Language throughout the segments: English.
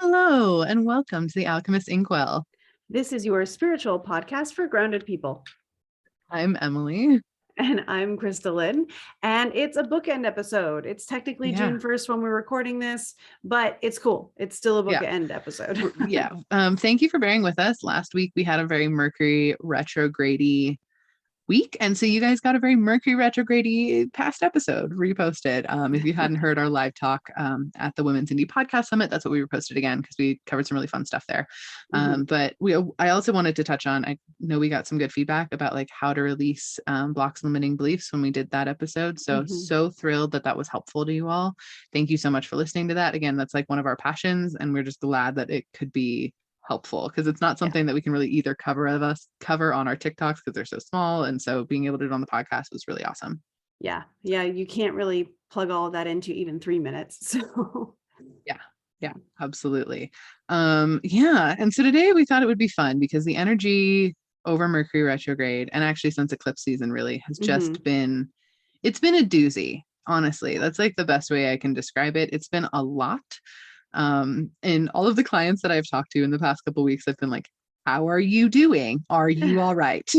Hello, and welcome to the Alchemist Inkwell. This is your spiritual podcast for grounded people. I'm Emily. And I'm KristaLyn. And it's a bookend episode. It's technically Yeah. June 1st when we're recording this, but it's cool. It's still a bookend episode. Yeah. Thank you for bearing with us. Last week we had a very Mercury retrograde week. And so you guys got a very Mercury retrograde past episode reposted. If you hadn't heard our live talk at the Women's Indie Podcast Summit, that's what we reposted again because we covered some really fun stuff there. But I also wanted to touch on, I know we got some good feedback about like how to release blocks and limiting beliefs when we did that episode. So thrilled that was helpful to you all. Thank you so much for listening to that. Again, that's like one of our passions, and we're just glad that it could be helpful because it's not something that we can really either cover on our TikToks because they're so small, and so being able to do it on the podcast was really awesome. Yeah, you can't really plug all of that into even 3 minutes. So yeah, absolutely. And so today we thought it would be fun because the energy over Mercury retrograde, and actually since eclipse season, really has just been a doozy. Honestly, that's like the best way I can describe it. It's been a lot. And all of the clients that I've talked to in the past couple of weeks, I've been like, how are you doing? Are you all right?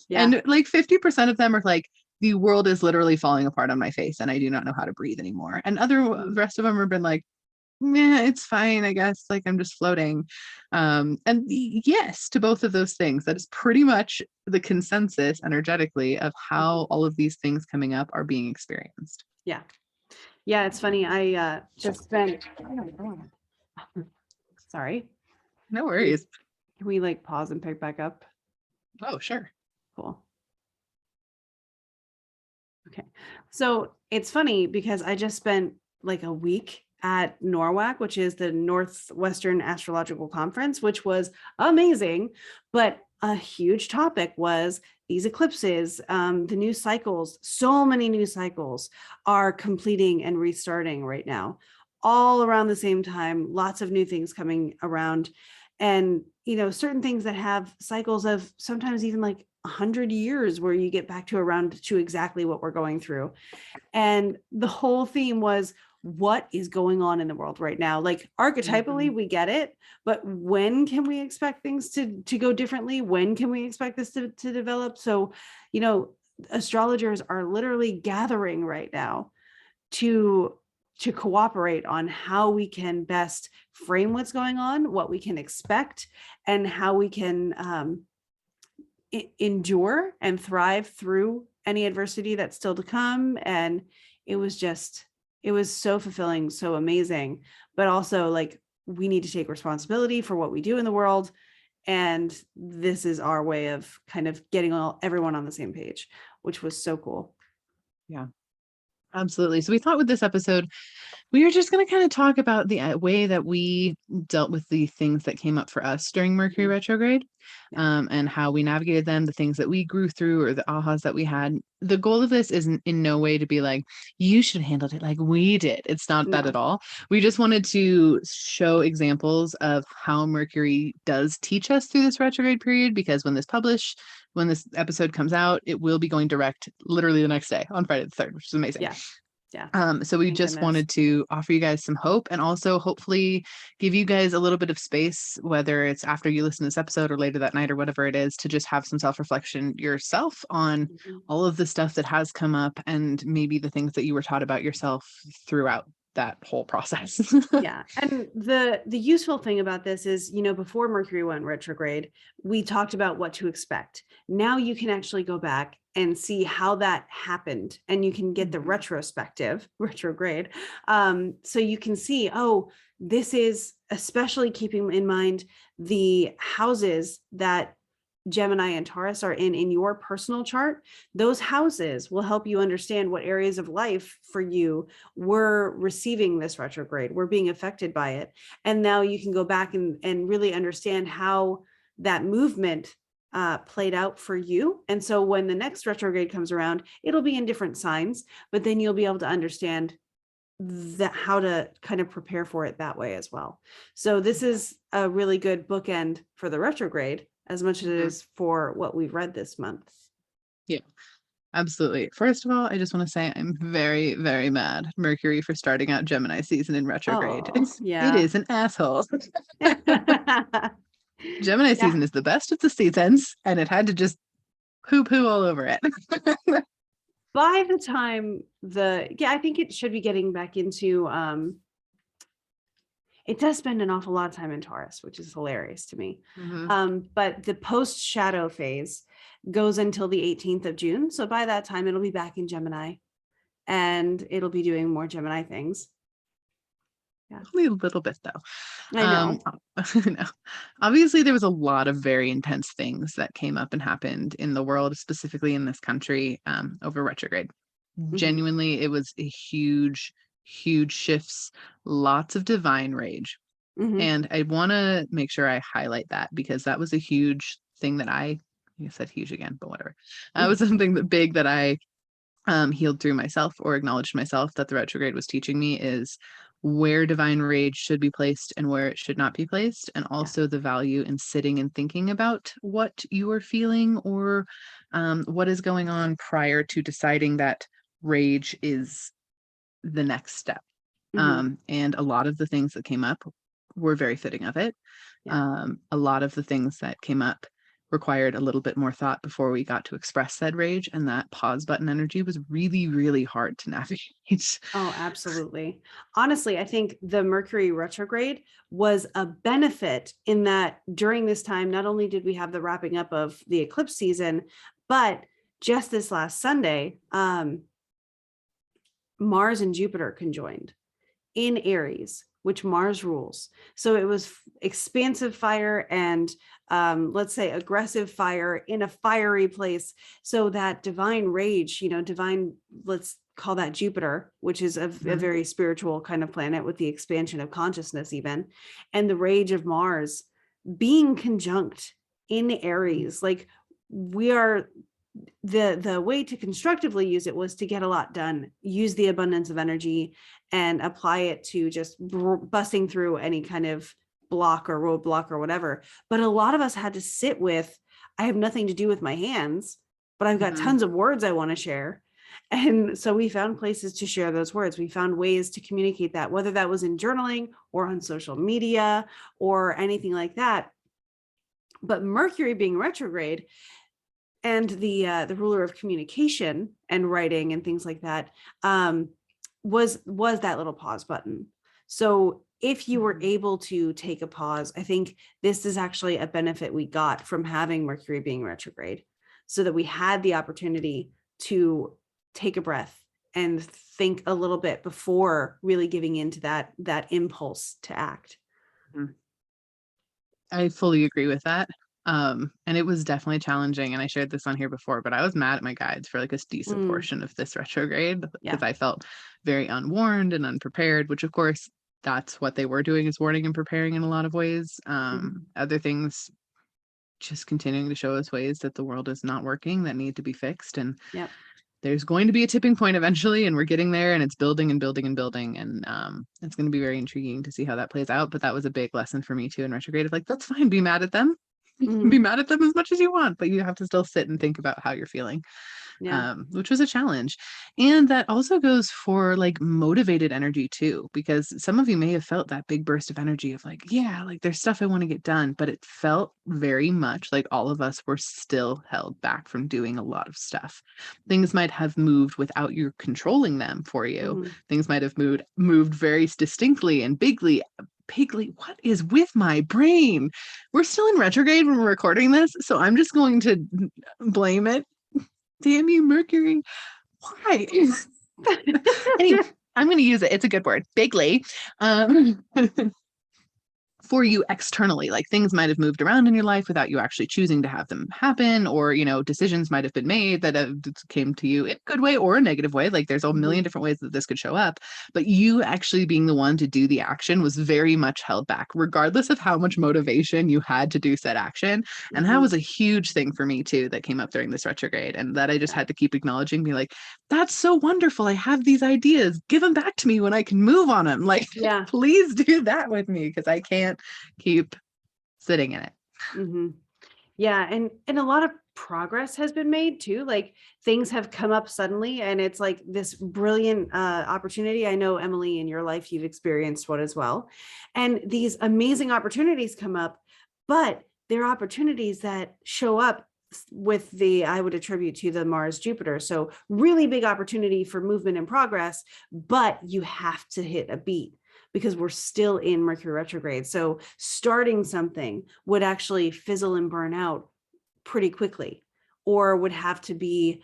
And like 50% of them are like, the world is literally falling apart on my face and I do not know how to breathe anymore. And the rest of them have been like, yeah, it's fine, I guess. Like I'm just floating. And yes, to both of those things, that is pretty much the consensus energetically of how all of these things coming up are being experienced. Yeah, it's funny. I just spent, sorry. No worries. Can we like pause and pick back up? Oh, sure. Cool. Okay. So it's funny because I just spent like a week at Norwalk, which is the Northwestern Astrological Conference, which was amazing. But a huge topic was these eclipses, the new cycles. So many new cycles are completing and restarting right now, all around the same time. Lots of new things coming around. And, certain things that have cycles of sometimes even like 100 years where you get back to around to exactly what we're going through. And the whole theme was, what is going on in the world right now? Like archetypally, we get it, but when can we expect things to go differently? When can we expect this to develop? So, astrologers are literally gathering right now to cooperate on how we can best frame what's going on, what we can expect, and how we can endure and thrive through any adversity that's still to come. And it was so fulfilling, so amazing, but also like we need to take responsibility for what we do in the world. And this is our way of kind of getting everyone on the same page, which was so cool. Yeah, absolutely. So we thought with this episode, we were just going to kind of talk about the way that we dealt with the things that came up for us during Mercury retrograde, and how we navigated them, the things that we grew through or the ahas that we had. The goal of this isn't in no way to be like, you should have handled it like we did. It's not that at all. We just wanted to show examples of how Mercury does teach us through this retrograde period, because when this episode comes out, it will be going direct literally the next day on Friday the 3rd, which is amazing. So we just wanted to offer you guys some hope, and also hopefully give you guys a little bit of space, whether it's after you listen to this episode or later that night or whatever it is, to just have some self-reflection yourself on all of the stuff that has come up and maybe the things that you were taught about yourself throughout that whole process. And the useful thing about this is, before Mercury went retrograde, we talked about what to expect. Now you can actually go back and see how that happened, and you can get the retrograde. So you can see, this is especially keeping in mind the houses that Gemini and Taurus are in your personal chart. Those houses will help you understand what areas of life for you were receiving this retrograde, were being affected by it. And now you can go back and really understand how that movement played out for you. And so when the next retrograde comes around, it'll be in different signs, but then you'll be able to understand how to kind of prepare for it that way as well. So this is a really good bookend for the retrograde, as much as it is for what we've read this month. Yeah. Absolutely. First of all, I just want to say I'm very, very mad at Mercury for starting out Gemini season in retrograde. Oh, It yeah. is an asshole. Yeah. Gemini season is the best of the seasons, and it had to just poo all over it. By the time I think it should be getting back into, it does spend an awful lot of time in Taurus, which is hilarious to me. But the post shadow phase goes until the 18th of June. So by that time, it'll be back in Gemini and it'll be doing more Gemini things. Yeah. Only a little bit though. I know. No. Obviously, there was a lot of very intense things that came up and happened in the world, specifically in this country, over retrograde. Genuinely, it was a huge shifts, lots of divine rage. And I want to make sure I highlight that because that was a huge thing that I said huge again, but whatever. That was something big that I healed through myself or acknowledged myself that the retrograde was teaching me is where divine rage should be placed and where it should not be placed, and also the value in sitting and thinking about what you are feeling or what is going on prior to deciding that rage is the next step. And a lot of the things that came up were very fitting of it. A lot of the things that came up required a little bit more thought before we got to express said rage, and that pause button energy was really, really hard to navigate. Oh, absolutely. Honestly, I think the Mercury retrograde was a benefit in that during this time, not only did we have the wrapping up of the eclipse season, but just this last Sunday, Mars and Jupiter conjoined in Aries, which Mars rules. So it was expansive fire and let's say aggressive fire in a fiery place. So that divine rage, divine, let's call that Jupiter, which is a very spiritual kind of planet with the expansion of consciousness even, and the rage of Mars being conjunct in Aries. Like we are, the way to constructively use it was to get a lot done, use the abundance of energy and apply it to just busting through any kind of block or roadblock or whatever. But a lot of us had to sit with, I have nothing to do with my hands, but I've got tons of words I want to share. And so we found places to share those words. We found ways to communicate that, whether that was in journaling or on social media or anything like that. But Mercury being retrograde and the ruler of communication and writing and things like that was that little pause button. So if you were able to take a pause, I think this is actually a benefit we got from having Mercury being retrograde, so that we had the opportunity to take a breath and think a little bit before really giving into that impulse to act. I fully agree with that. And it was definitely challenging. And I shared this on here before, but I was mad at my guides for like a decent portion of this retrograde because I felt very unwarned and unprepared, which of course that's what they were doing, is warning and preparing in a lot of ways. Other things just continuing to show us ways that the world is not working, that need to be fixed. And there's going to be a tipping point eventually, and we're getting there, and it's building and building and building. And it's going to be very intriguing to see how that plays out. But that was a big lesson for me too in retrograde of like, that's fine, be mad at them. Be mad at them as much as you want, but you have to still sit and think about how you're feeling, which was a challenge. And that also goes for like motivated energy too, because some of you may have felt that big burst of energy of like, yeah, like there's stuff I want to get done, but it felt very much like all of us were still held back from doing a lot of stuff. Things might have moved without you controlling them for you. Things might have moved very distinctly and bigly. What is with my brain? We're still in retrograde when we're recording this, so I'm just going to blame it. Damn you, Mercury. Why? Anyway, I'm going to use it. It's a good word. Bigly. For you externally, like things might have moved around in your life without you actually choosing to have them happen, or decisions might have been made that came to you in a good way or a negative way. Like there's a million different ways that this could show up, but you actually being the one to do the action was very much held back, regardless of how much motivation you had to do said action. And that was a huge thing for me too that came up during this retrograde, and that I just had to keep acknowledging, be like, that's so wonderful, I have these ideas, give them back to me when I can move on them, like please do that with me, because I can't keep sitting in it. Yeah. And a lot of progress has been made too. Like things have come up suddenly and it's like this brilliant opportunity. I know, Emily, in your life, you've experienced one as well. And these amazing opportunities come up, but they're opportunities that show up with I would attribute to the Mars Jupiter. So really big opportunity for movement and progress, but you have to hit a beat because we're still in Mercury retrograde. So starting something would actually fizzle and burn out pretty quickly, or would have to be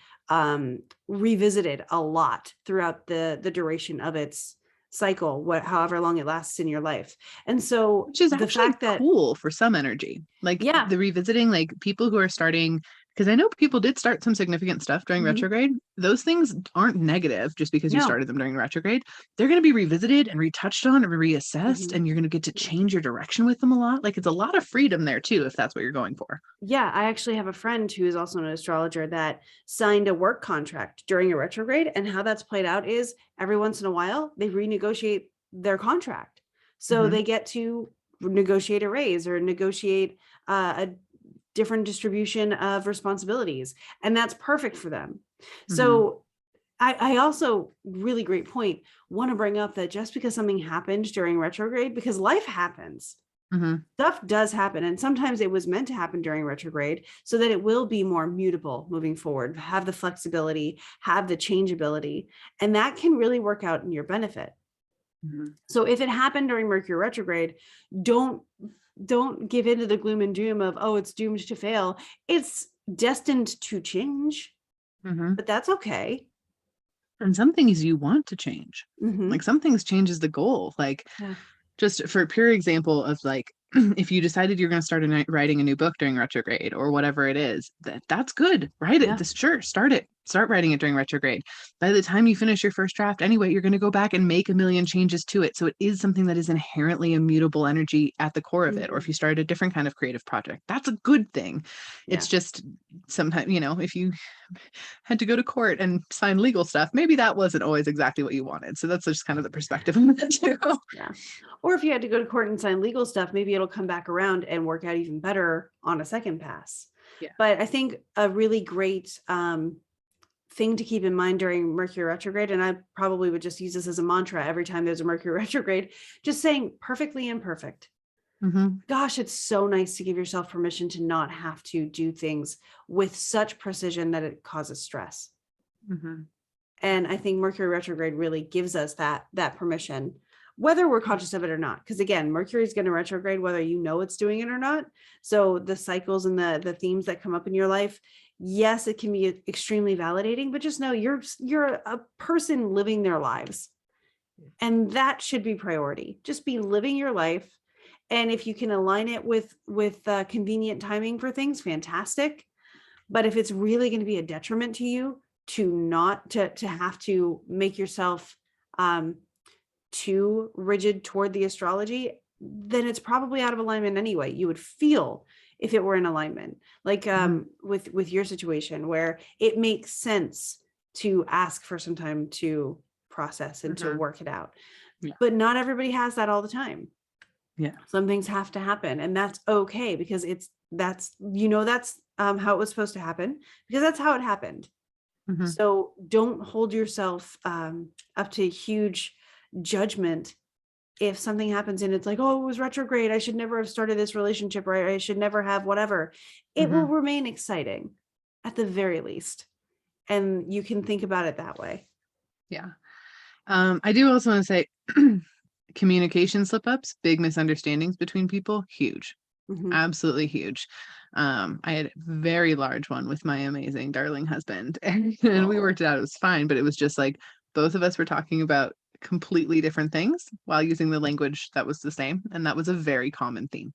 revisited a lot throughout the duration of its cycle, however long it lasts in your life. And so which is the actually fact that cool for some energy, like yeah, the revisiting, like people who are starting, because I know people did start some significant stuff during retrograde. Those things aren't negative just because you no, started them during retrograde. They're going to be revisited and retouched on and reassessed, and you're going to get to yeah. change your direction with them a lot. Like it's a lot of freedom there too, if that's what you're going for. Yeah, I actually have a friend who is also an astrologer that signed a work contract during a retrograde. And how that's played out is every once in a while, they renegotiate their contract. So they get to negotiate a raise or negotiate a different distribution of responsibilities. And that's perfect for them. So I also, really great point, want to bring up that just because something happened during retrograde, because life happens, stuff does happen. And sometimes it was meant to happen during retrograde so that it will be more mutable moving forward, have the flexibility, have the changeability, and that can really work out in your benefit. So if it happened during Mercury retrograde, don't give into the gloom and doom of, oh, it's doomed to fail. It's destined to change, but that's okay. And some things you want to change. Like some things change is the goal. Like just for a pure example of like, if you decided you're going to start writing a new book during retrograde or whatever it is, that's good. Write it. Sure, start writing it during retrograde. By the time you finish your first draft anyway, you're going to go back and make a million changes to it. So it is something that is inherently immutable energy at the core of it. Or if you start a different kind of creative project, that's a good thing. It's just sometimes, if you had to go to court and sign legal stuff, maybe that wasn't always exactly what you wanted. So that's just kind of the perspective on that too. Yeah. Or if you had to go to court and sign legal stuff, maybe it'll come back around and work out even better on a second pass. Yeah. But I think a really great thing to keep in mind during Mercury retrograde, and I probably would just use this as a mantra every time there's a Mercury retrograde, just saying perfectly imperfect. Gosh, it's so nice to give yourself permission to not have to do things with such precision that it causes stress. And I think Mercury retrograde really gives us that permission, whether we're conscious of it or not. Because again, Mercury is going to retrograde whether you know it's doing it or not. So the cycles and the themes that come up in your life, yes, it can be extremely validating, but just know you're a person living their lives. And that should be priority. Just be living your life. And if you can align it with convenient timing for things, fantastic. But if it's really going to be a detriment to you to have to make yourself too rigid toward the astrology, then it's probably out of alignment anyway. You would feel if it were in alignment, like with your situation where it makes sense to ask for some time to process and to work it out. But not everybody has that all the time. Some things have to happen, and that's okay, because that's how it was supposed to happen, because that's how it happened. So don't hold yourself up to huge judgment if something happens and it's like, oh, it was retrograde, I should never have started this relationship, right? I should never have whatever. It will remain exciting at the very least, and you can think about it that way. I do also want to say communication slip-ups, big misunderstandings between people, huge. Absolutely huge. I had a very large one with my amazing darling husband, and we worked it out. It was fine, but it was just like both of us were talking about completely different things while using the language that was the same, and that was a very common theme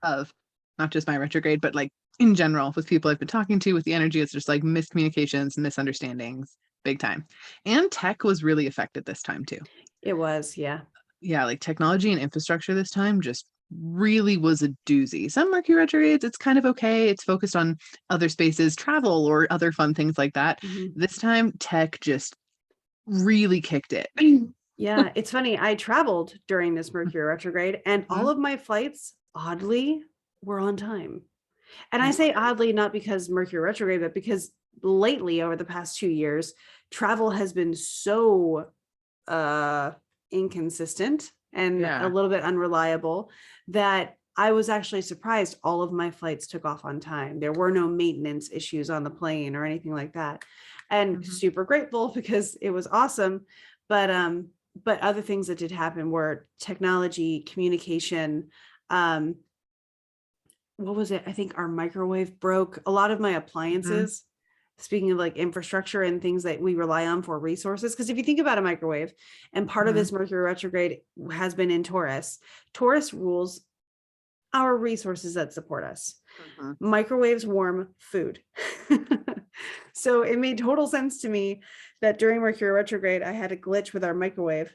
of not just my retrograde, but like in general with people I've been talking to, with the energy. It's just like miscommunications, misunderstandings, big time. And tech was really affected this time too. It was, yeah, like technology and infrastructure this time just really was a doozy. Some Mercury retrogrades, it's kind of okay. It's focused on other spaces, travel, or other fun things like that. This time, tech just really kicked it. Yeah, it's funny. I traveled during this Mercury retrograde, and all of my flights, oddly, were on time. And I say oddly, not because Mercury retrograde, but because lately over the past 2 years, travel has been so inconsistent and a little bit unreliable that I was actually surprised all of my flights took off on time. There were no maintenance issues on the plane or anything like that. And super grateful because it was awesome. But other things that did happen were technology, communication. What was it? I think our microwave broke. A lot of my appliances, speaking of like infrastructure and things that we rely on for resources. Because if you think about a microwave, and part of this Mercury retrograde has been in Taurus, Taurus rules our resources that support us. Microwaves warm food. So it made total sense to me that during Mercury retrograde, I had a glitch with our microwave.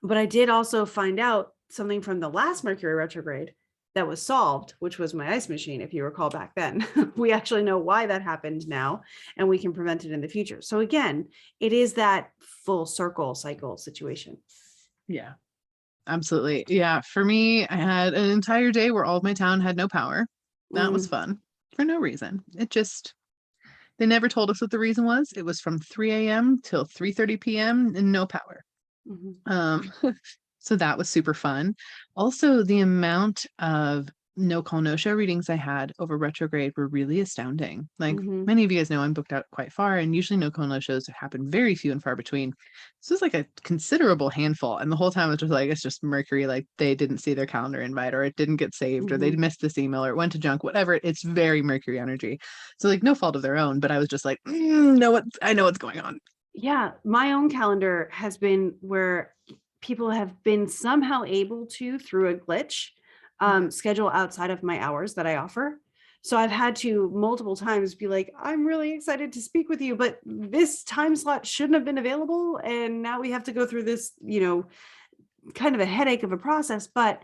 But I did also find out something from the last Mercury retrograde that was solved, which was my ice machine. If you recall back then, we actually know why that happened now, and we can prevent it in the future. So again, it is that full circle cycle situation. Yeah, absolutely. Yeah. For me, I had an entire day where all of my town had no power. That was fun for no reason. They never told us what the reason was. It was from 3 a.m. till 3:30 p.m. and no power. So that was super fun. Also, the amount of no call, no show readings I had over retrograde were really astounding. Like many of you guys know, I'm booked out quite far, and usually no call, no shows happen very few and far between. This was like a considerable handful. And the whole time I was just like, it's just Mercury, like they didn't see their calendar invite, or it didn't get saved, or they missed this email, or it went to junk, whatever. It's very Mercury energy. So like no fault of their own, but I was just like, I know what's going on. Yeah. My own calendar has been where people have been somehow able to, through a glitch, schedule outside of my hours that I offer. So I've had to multiple times be like, I'm really excited to speak with you, but this time slot shouldn't have been available. And now we have to go through this, kind of a headache of a process, but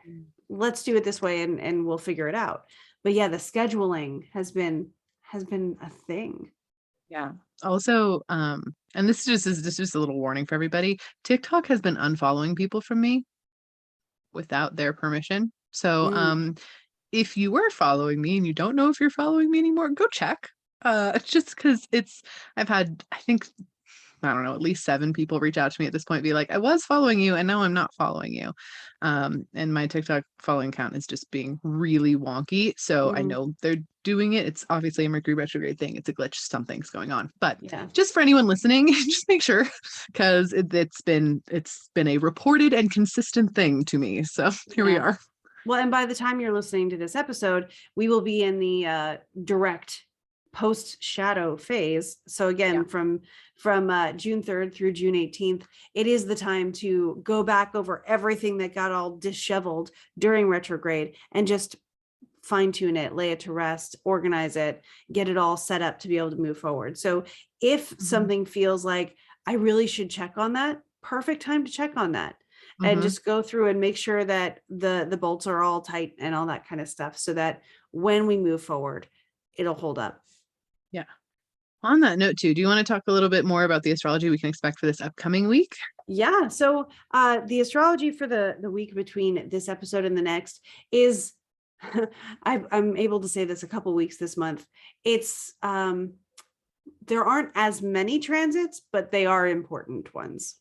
let's do it this way and we'll figure it out. But yeah, the scheduling has been a thing. Yeah. Also, and this is just a little warning for everybody. TikTok has been unfollowing people from me without their permission. So, if you were following me and you don't know if you're following me anymore, go check. Just because I've had, I think, I don't know, at least 7 people reach out to me at this point, be like, I was following you and now I'm not following you. And my TikTok following count is just being really wonky. So I know they're doing it. It's obviously a Mercury retrograde thing. It's a glitch. Something's going on. But just for anyone listening, just make sure, because it's been a reported and consistent thing to me. So here we are. Well, and by the time you're listening to this episode, we will be in the direct post shadow phase. So again, from June 3rd through June 18th, it is the time to go back over everything that got all disheveled during retrograde and just fine tune it, lay it to rest, organize it, get it all set up to be able to move forward. So if something feels like I really should check on that, perfect time to check on that. And just go through and make sure that the bolts are all tight and all that kind of stuff, so that when we move forward, it'll hold up. Yeah. On that note too, do you want to talk a little bit more about the astrology we can expect for this upcoming week? Yeah. So the astrology for the week between this episode and the next is, I'm able to say this a couple weeks this month. It's there aren't as many transits, but they are important ones.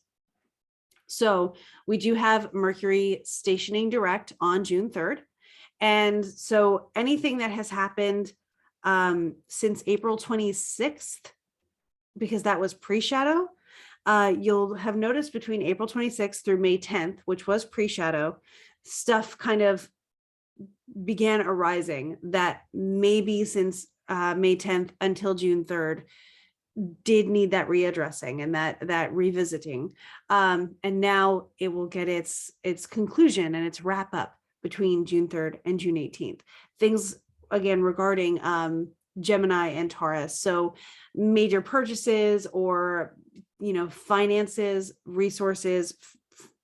So we do have Mercury stationing direct on June 3rd. And so anything that has happened since April 26th, because that was pre-shadow, you'll have noticed between April 26th through May 10th, which was pre-shadow, stuff kind of began arising that maybe since May 10th until June 3rd did need that readdressing and that revisiting. And now it will get its conclusion and its wrap up between June 3rd and June 18th. Things again regarding Gemini and Taurus. So major purchases or, finances, resources,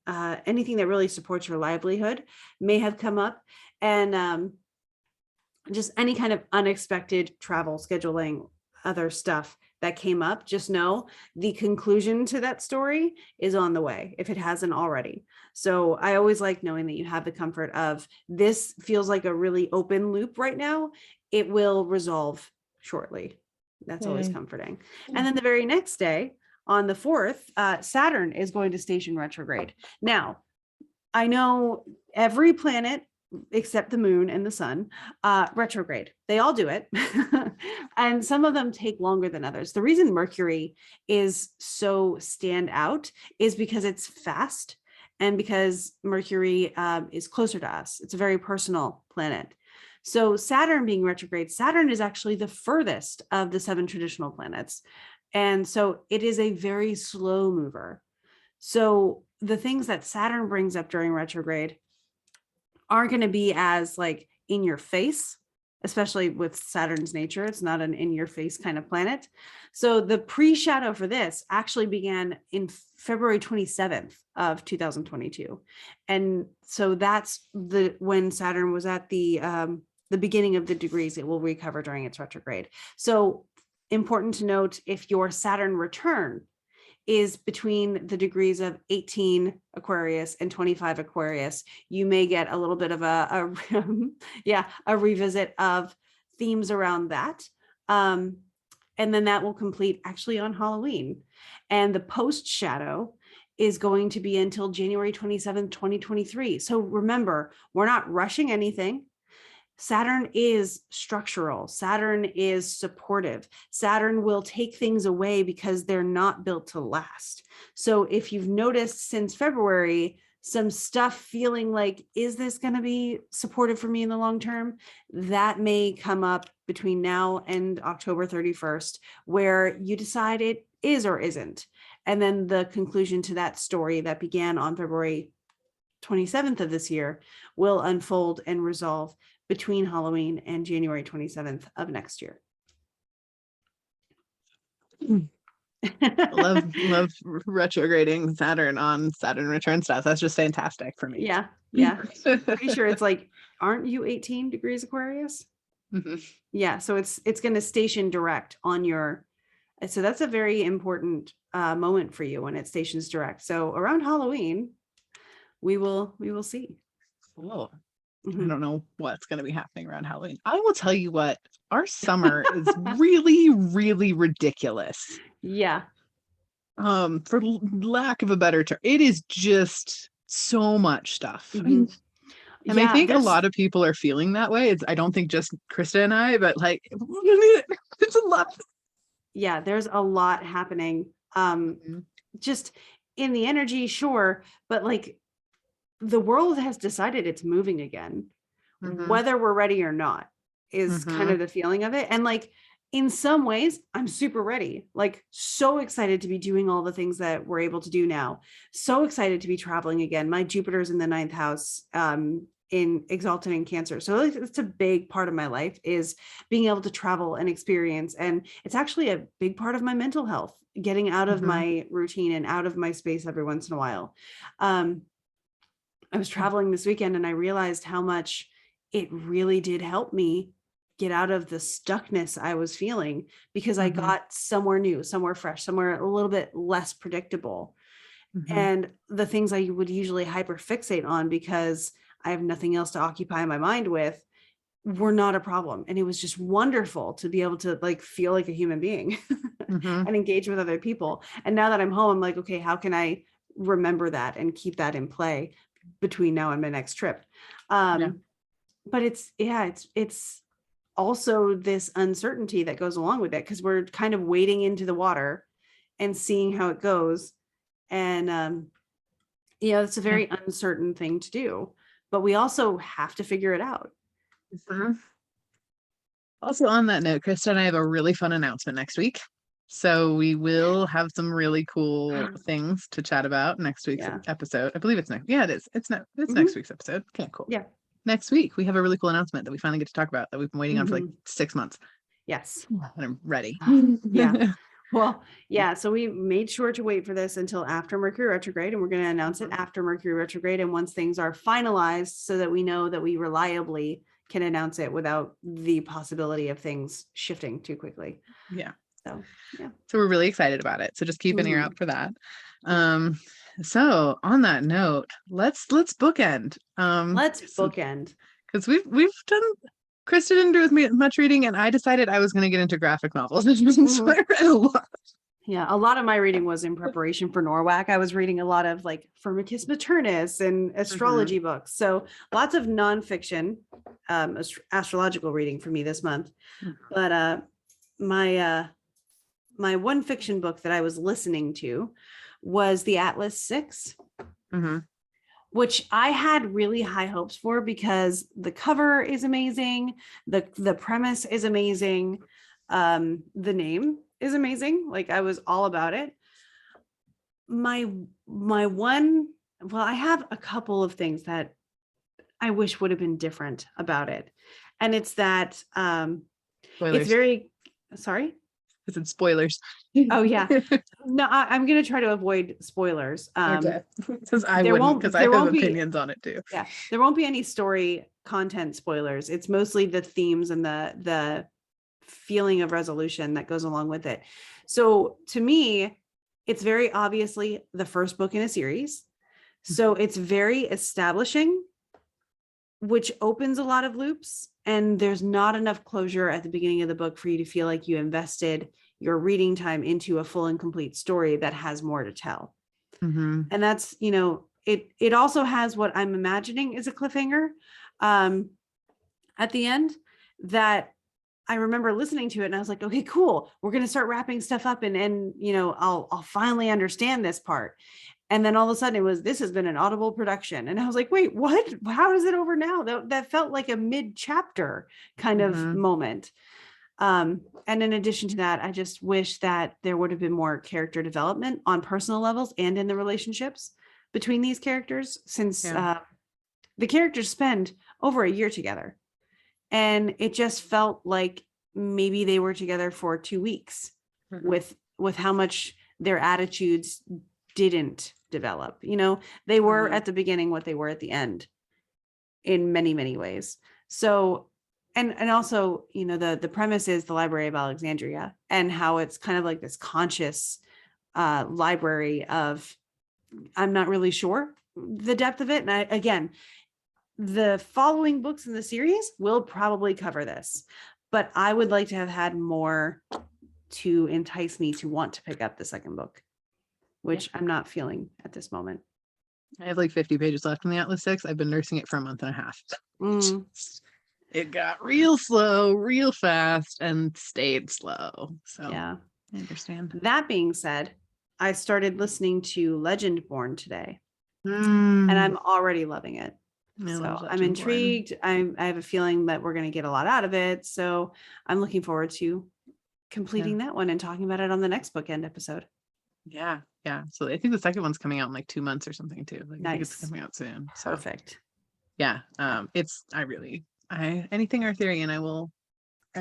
anything that really supports your livelihood may have come up. And just any kind of unexpected travel, scheduling, other stuff that came up, just know the conclusion to that story is on the way if it hasn't already. So I always like knowing that you have the comfort of this feels like a really open loop right now. It will resolve shortly. That's always comforting. And then the very next day, on the 4th, Saturn is going to station retrograde. Now, I know every planet except the moon and the sun retrograde. They all do it. And some of them take longer than others. The reason Mercury is so stand out is because it's fast and because Mercury is closer to us. It's a very personal planet. So Saturn being retrograde, Saturn is actually the furthest of the 7 traditional planets. And so it is a very slow mover. So the things that Saturn brings up during retrograde aren't going to be as like in your face, especially with Saturn's nature. It's not an in your face kind of planet. So the pre-shadow for this actually began in February 27th of 2022. And so that's when Saturn was at the beginning of the degrees it will recover during its retrograde. So important to note, if your Saturn return is between the degrees of 18 Aquarius and 25 Aquarius, you may get a little bit of a revisit of themes around that. And then that will complete actually on Halloween. And the post shadow is going to be until January 27th, 2023. So remember, we're not rushing anything. Saturn is structural. Saturn is supportive. Saturn will take things away because they're not built to last. So if you've noticed since February, some stuff feeling like, is this going to be supportive for me in the long term? That may come up between now and October 31st, where you decide it is or isn't. And then the conclusion to that story that began on February 27th of this year will unfold and resolve between Halloween and January 27th of next year. love retrograding Saturn on Saturn return stuff. That's just fantastic for me. Yeah. Pretty sure it's like, aren't you 18 degrees Aquarius? Mm-hmm. Yeah. So it's going to station direct on your, so that's a very important moment for you when it stations direct. So around Halloween, we will see. Cool. Mm-hmm. I don't know what's going to be happening around Halloween. I will tell you what, our summer is really, really ridiculous. Yeah. For lack of a better term, it is just so much stuff. Mm-hmm. And I think a lot of people are feeling that way. I don't think just Krista and I, but like, it's a lot. Yeah, there's a lot happening. Just in the energy, sure, but like the world has decided it's moving again, whether we're ready or not is kind of the feeling of it. And like, in some ways, I'm super ready, like so excited to be doing all the things that we're able to do now. So excited to be traveling again. My Jupiter's in the 9th house, in exalted in Cancer. So it's a big part of my life is being able to travel and experience. And it's actually a big part of my mental health, getting out of my routine and out of my space every once in a while. I was traveling this weekend and I realized how much it really did help me get out of the stuckness I was feeling because I got somewhere new, somewhere fresh, somewhere a little bit less predictable. And the things I would usually hyperfixate on because I have nothing else to occupy my mind with were not a problem. And it was just wonderful to be able to like feel like a human being and engage with other people. And now that I'm home, I'm like, okay, how can I remember that and keep that in play between now and my next trip? But it's also this uncertainty that goes along with it because we're kind of wading into the water and seeing how it goes. And it's a very uncertain thing to do, but we also have to figure it out. Also on that note, Krista and I have a really fun announcement next week. So we will have some really cool things to chat about next week's episode. I believe it's next. Yeah, it is. It's next week's episode. Okay, cool. Yeah. Next week, we have a really cool announcement that we finally get to talk about that we've been waiting on for like 6 months. Yes. And I'm ready. Yeah. Well, yeah. So we made sure to wait for this until after Mercury retrograde, and we're going to announce it after Mercury retrograde. And once things are finalized so that we know that we reliably can announce it without the possibility of things shifting too quickly. Yeah. So yeah. So we're really excited about it. So just keep an ear Mhm. out for that. So on that note, let's bookend. Let's bookend. Because we've done, Krista didn't do with me much reading, and I decided I was going to get into graphic novels. So I read a lot. Yeah, a lot of my reading was in preparation for Norwalk. I was reading a lot of like Firmicus Maternus and astrology books. So lots of nonfiction, astrological reading for me this month. But my one fiction book that I was listening to was the Atlas 6, which I had really high hopes for because the cover is amazing. The premise is amazing. The name is amazing. Like I was all about it. My one, well, I have a couple of things that I wish would have been different about it. And it's that Spoilers. it's very, sorry? It's in spoilers. Oh yeah. No, I'm going to try to avoid spoilers. Okay. Because I there wouldn't, won't- because I there have won't be- opinions on it too. Yeah, there won't be any story content spoilers. It's mostly the themes and the feeling of resolution that goes along with it. So to me, it's very obviously the first book in a series. So it's very establishing, which opens a lot of loops. And there's not enough closure at the beginning of the book for you to feel like you invested your reading time into a full and complete story that has more to tell. And that's, it also has what I'm imagining is a cliffhanger at the end that I remember listening to it and I was like, okay, cool. We're going to start wrapping stuff up and I'll finally understand this part. And then all of a sudden it was, this has been an Audible production. And I was like, wait, what? How is it over now? That felt like a mid-chapter kind of moment. And in addition to that, I just wish that there would have been more character development on personal levels and in the relationships between these characters, since the characters spend over a year together. And it just felt like maybe they were together for 2 weeks with how much their attitudes didn't develop. They were at the beginning what they were at the end in many, many ways. So, and also, the premise is the Library of Alexandria and how it's kind of like this conscious library of, I'm not really sure the depth of it. And again, the following books in the series will probably cover this, but I would like to have had more to entice me to want to pick up the second book, which I'm not feeling at this moment. I have like 50 pages left in the Atlas 6. I've been nursing it for a month and a half. It got real slow, real fast, and stayed slow. So yeah, I understand. That being said, I started listening to Legendborn today, and I'm already loving it. So I'm intrigued. I have a feeling that we're going to get a lot out of it. So I'm looking forward to completing that one and talking about it on the next Bookend episode. Yeah. So I think the second one's coming out in like 2 months or something too. Like, I think it's coming out soon. So. Perfect. Yeah. Anything Arthurian, I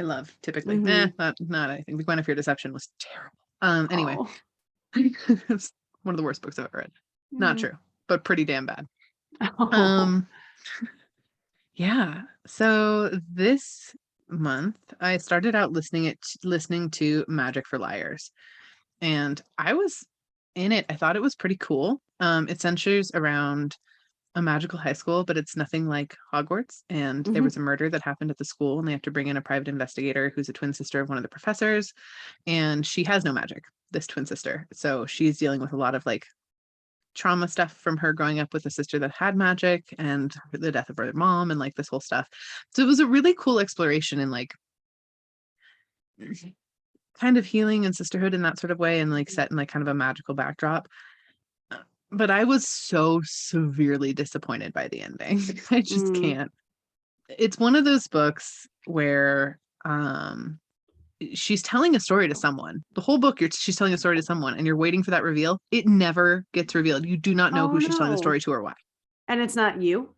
love typically. Not I think the Guinevere Deception was terrible. Anyway, it's one of the worst books I've ever read. Not true, but pretty damn bad. Yeah. So this month I started out listening to Magic for Liars, and I was in it. I thought it was pretty cool. It centers around a magical high school, but it's nothing like Hogwarts. And there was a murder that happened at the school, and they have to bring in a private investigator who's a twin sister of one of the professors, and she has no magic, this twin sister. So she's dealing with a lot of like trauma stuff from her growing up with a sister that had magic and the death of her mom and like this whole stuff. So it was a really cool exploration in like kind of healing and sisterhood in that sort of way, and like set in like kind of a magical backdrop. But I was so severely disappointed by the ending. I just can't. It's one of those books where she's telling a story to someone. The whole book, she's telling a story to someone, and you're waiting for that reveal. It never gets revealed. You do not know who she's telling the story to or why. And it's not you.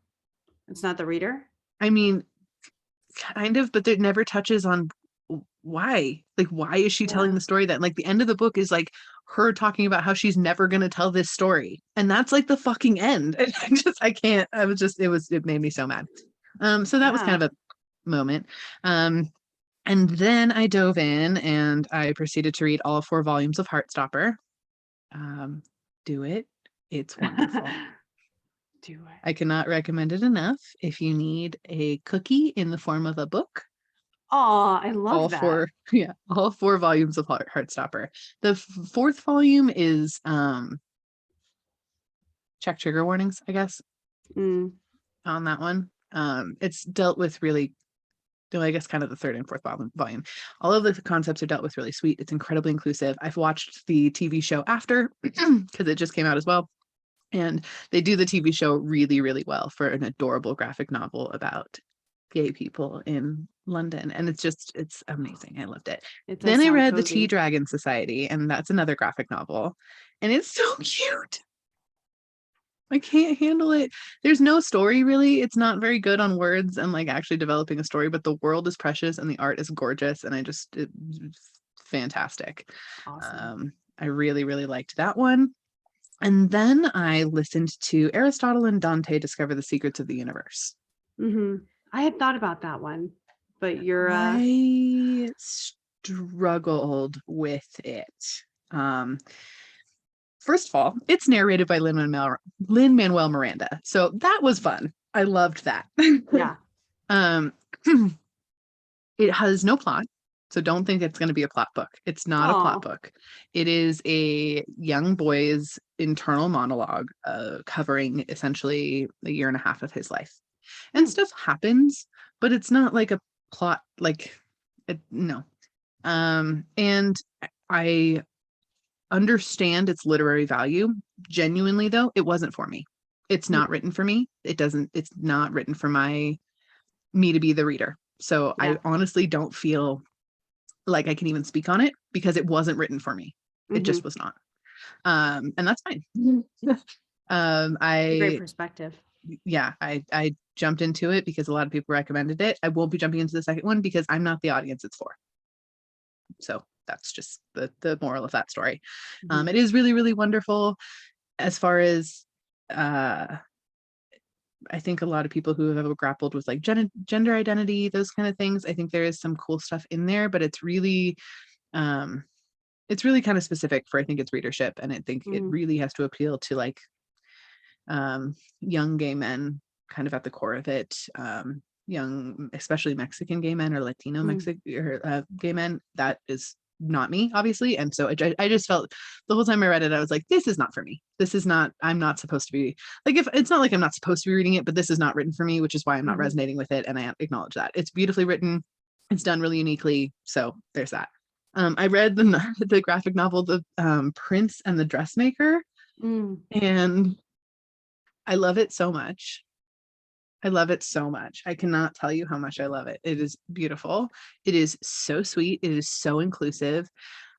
It's not the reader. I mean, kind of, but it never touches on why. Like, why is she telling the story that? Like, the end of the book is like her talking about how she's never going to tell this story, and that's like the fucking end. And I can't. It made me so mad. So that was kind of a moment. And then I dove in and I proceeded to read all 4 volumes of Heartstopper. Do it. It's wonderful. Do it. I cannot recommend it enough. If you need a cookie in the form of a book, Oh, I love all that. 4, yeah, all 4 volumes of Heartstopper. The 4th volume is check trigger warnings, I guess, on that one. It's dealt with really, though I guess kind of the 3rd and 4th volume. All of the concepts are dealt with really sweet. It's incredibly inclusive. I've watched the TV show after because it just came out as well. And they do the TV show really, really well for an adorable graphic novel about gay people in London. And it's amazing. I loved it. Then I read The Tea Dragon Society, and that's another graphic novel. And it's so cute. I can't handle it. There's no story really. It's not very good on words and like actually developing a story, but the world is precious and the art is gorgeous. And it's fantastic. Awesome. I really, really liked that one. And then I listened to Aristotle and Dante Discover the Secrets of the Universe. I had thought about that one, but I struggled with it. First of all, it's narrated by Lin-Manuel Miranda. So that was fun. I loved that. Yeah. It has no plot. So don't think it's going to be a plot book. It's not a plot book. It is a young boy's internal monologue covering essentially a year and a half of his life. And stuff happens, but it's not like a plot, no. And I understand its literary value. Genuinely, though, it wasn't for me. It's not written for me. It's not written for me to be the reader. So I honestly don't feel like I can even speak on it because it wasn't written for me. It just was not. And that's fine. Great perspective. Yeah, I jumped into it because a lot of people recommended it. I won't be jumping into the second one because I'm not the audience it's for. So that's just the moral of that story. It is really, really wonderful. As far as I think a lot of people who have grappled with like gender identity, those kind of things, I think there is some cool stuff in there, but it's really kind of specific for, I think, its readership. And I think it really has to appeal to like young gay men kind of at the core of it. Young, especially Mexican gay men or Latino gay men. That is not me, obviously. And so I just felt the whole time I read it, I was like, this is not for me. This is not, I'm not supposed to be like, if it's not like I'm not supposed to be reading it, but this is not written for me, which is why I'm not resonating with it. And I acknowledge that. It's beautifully written. It's done really uniquely. So there's that. I read the graphic novel, The Prince and the Dressmaker. And I love it so much. I love it so much. I cannot tell you how much I love it. It is beautiful. It is so sweet. It is so inclusive.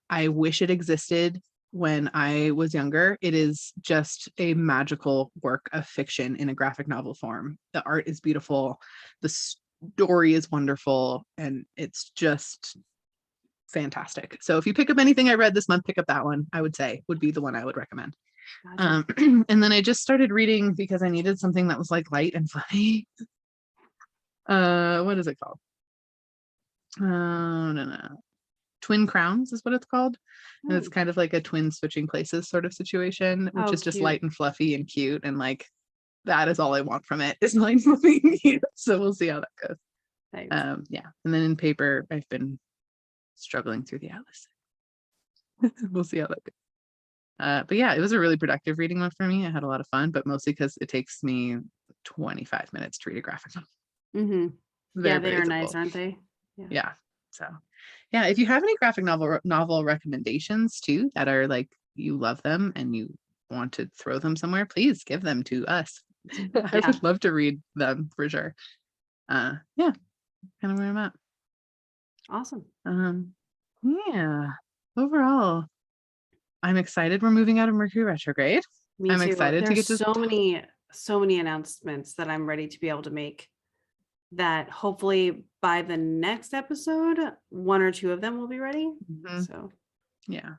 I wish it existed when I was younger. It is just a magical work of fiction in a graphic novel form. The art is beautiful. The story is wonderful. And it's just fantastic. So if you pick up anything I read this month, pick up that one, I would say would be the one I would recommend. Gotcha. And then I just started reading because I needed something that was like light and funny. What is it called? No. Twin Crowns is what it's called. And it's kind of like a twin switching places sort of situation, which is just light and fluffy and cute. And like, that is all I want from it is light and fluffy and cute. So we'll see how that goes. Thanks. Yeah. And then in paper, I've been struggling through the Atlas. We'll see how that goes. But yeah, it was a really productive reading one for me. I had a lot of fun, but mostly because it takes me 25 minutes to read a graphic novel. Yeah, they are nice, aren't they? Yeah. So yeah, if you have any graphic novel recommendations too that are like you love them and you want to throw them somewhere, please give them to us. I would love to read them for sure. Yeah, kind of where I'm at. Awesome. Yeah. Overall, I'm excited we're moving out of Mercury retrograde. Me too. I'm excited to get to so many announcements that I'm ready to be able to make, that hopefully by the next episode, 1 or 2 of them will be ready. So yeah.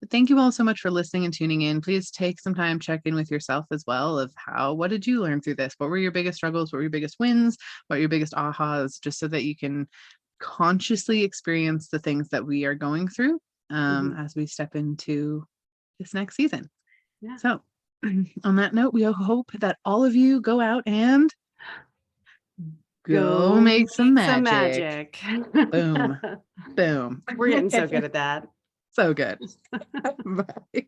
But thank you all so much for listening and tuning in. Please take some time, check in with yourself as well of what did you learn through this? What were your biggest struggles? What were your biggest wins? What were your biggest ahas? Just so that you can consciously experience the things that we are going through Mhm. as we step into this next season. Yeah. So on that note, we hope that all of you go out and go make some magic. Boom. Boom. We're getting so good at that. So good. Bye.